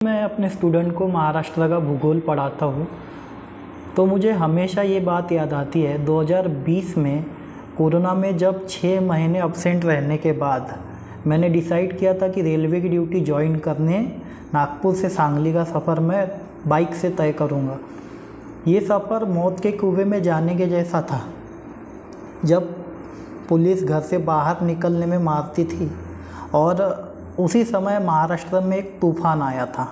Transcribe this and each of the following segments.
मैं अपने स्टूडेंट को महाराष्ट्र का भूगोल पढ़ाता हूँ, तो मुझे हमेशा ये बात याद आती है 2020 में कोरोना में जब 6 महीने अब्सेंट रहने के बाद मैंने डिसाइड किया था कि रेलवे की ड्यूटी ज्वाइन करने नागपुर से सांगली का सफ़र मैं बाइक से तय करूँगा। ये सफ़र मौत के कुएं में जाने के जैसा था। जब पुलिस घर से बाहर निकलने में मारती थी और उसी समय महाराष्ट्र में एक तूफ़ान आया था।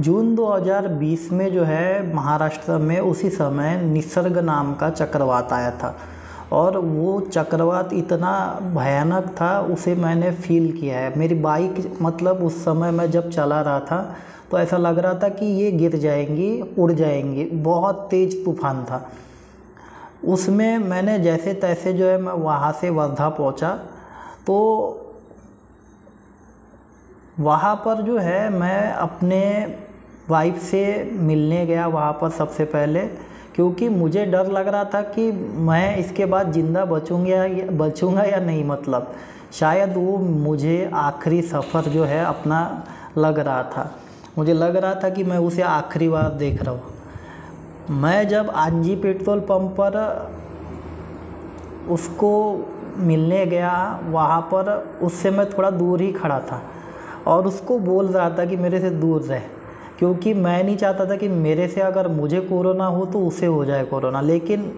जून 2020 में जो है महाराष्ट्र में उसी समय निसर्ग नाम का चक्रवात आया था और वो चक्रवात इतना भयानक था, उसे मैंने फील किया है। मेरी बाइक मतलब उस समय मैं जब चला रहा था तो ऐसा लग रहा था कि ये गिर जाएंगी, उड़ जाएंगी। बहुत तेज़ तूफ़ान था। उसमें मैंने जैसे तैसे जो है मैं वहाँ से वर्धा पहुँचा, तो वहाँ पर जो है मैं अपने वाइफ से मिलने गया वहाँ पर सबसे पहले, क्योंकि मुझे डर लग रहा था कि मैं इसके बाद ज़िंदा बचूँगा या नहीं। मतलब शायद वो मुझे आखिरी सफ़र जो है अपना लग रहा था। मुझे लग रहा था कि मैं उसे आखिरी बार देख रहा हूँ। मैं जब आंजी पेट्रोल पंप पर उसको मिलने गया, वहाँ पर उससे मैं थोड़ा दूर ही खड़ा था और उसको बोल रहा था कि मेरे से दूर रहे, क्योंकि मैं नहीं चाहता था कि मेरे से अगर मुझे कोरोना हो तो उसे हो जाए कोरोना। लेकिन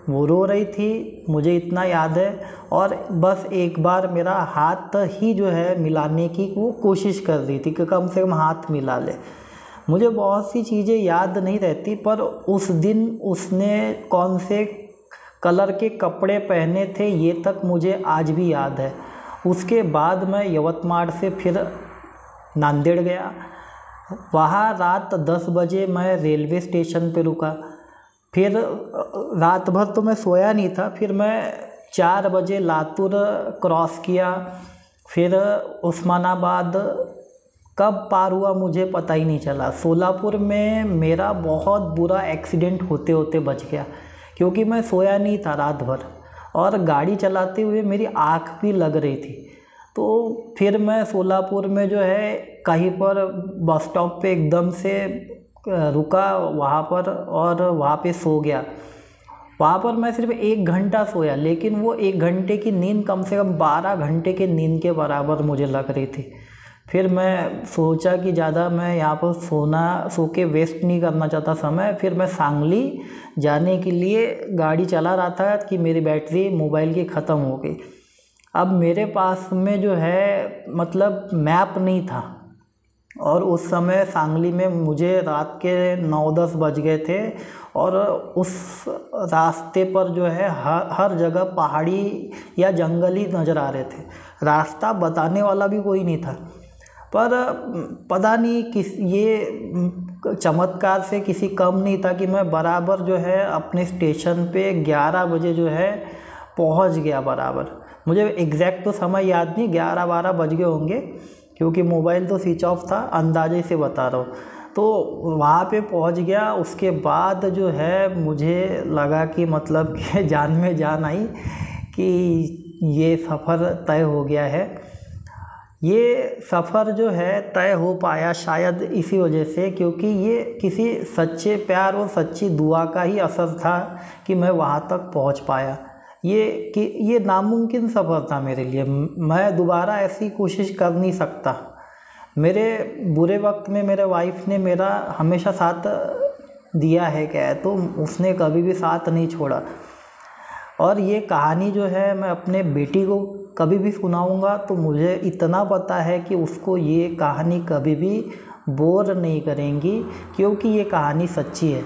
वो रो रही थी, मुझे इतना याद है, और बस एक बार मेरा हाथ ही जो है मिलाने की वो कोशिश कर रही थी कि कम से कम हाथ मिला ले। मुझे बहुत सी चीज़ें याद नहीं रहती, पर उस दिन उसने कौन से कलर के कपड़े पहने थे ये तक मुझे आज भी याद है। उसके बाद मैं यवतमाड़ से फिर नांदेड़ गया। वहाँ रात 10 बजे मैं रेलवे स्टेशन पे रुका। फिर रात भर तो मैं सोया नहीं था। फिर मैं 4 बजे लातूर क्रॉस किया। फिर उस्मानाबाद कब पार हुआ मुझे पता ही नहीं चला। सोलापुर में मेरा बहुत बुरा एक्सीडेंट होते होते बच गया, क्योंकि मैं सोया नहीं था रात भर और गाड़ी चलाते हुए मेरी आँख भी लग रही थी। तो फिर मैं सोलापुर में जो है कहीं पर बस स्टॉप पे एकदम से रुका वहाँ पर और वहाँ पे सो गया। वहाँ पर मैं सिर्फ 1 घंटा सोया, लेकिन वो 1 घंटे की नींद कम से कम 12 घंटे के नींद के बराबर मुझे लग रही थी। फिर मैं सोचा कि ज़्यादा मैं यहाँ पर सो के वेस्ट नहीं करना चाहता समय। फिर मैं सांगली जाने के लिए गाड़ी चला रहा था कि मेरी बैटरी मोबाइल की ख़त्म हो गई। अब मेरे पास में जो है मतलब मैप नहीं था, और उस समय सांगली में मुझे रात के 9-10 बज गए थे, और उस रास्ते पर जो है हर जगह पहाड़ी या जंगल ही नज़र आ रहे थे। रास्ता बताने वाला भी कोई नहीं था। पर पता नहीं ये चमत्कार से किसी कम नहीं था कि मैं बराबर जो है अपने स्टेशन पे 11 बजे जो है पहुंच गया बराबर। मुझे एग्जैक्ट तो समय याद नहीं, 11-12 बज गए होंगे, क्योंकि मोबाइल तो स्विच ऑफ था, अंदाजे से बता रहा हूँ। तो वहाँ पे पहुँच गया। उसके बाद जो है मुझे लगा कि मतलब कि जान में जान आई कि ये सफ़र तय हो गया है। ये सफ़र जो है तय हो पाया शायद इसी वजह से, क्योंकि ये किसी सच्चे प्यार और सच्ची दुआ का ही असर था कि मैं वहाँ तक पहुँच पाया। ये नामुमकिन सफ़र था मेरे लिए। मैं दोबारा ऐसी कोशिश कर नहीं सकता। मेरे बुरे वक्त में मेरे वाइफ ने मेरा हमेशा साथ दिया है, क्या है, तो उसने कभी भी साथ नहीं छोड़ा। और ये कहानी जो है मैं अपने बेटी को कभी भी सुनाऊंगा तो मुझे इतना पता है कि उसको ये कहानी कभी भी बोर नहीं करेंगी, क्योंकि ये कहानी सच्ची है।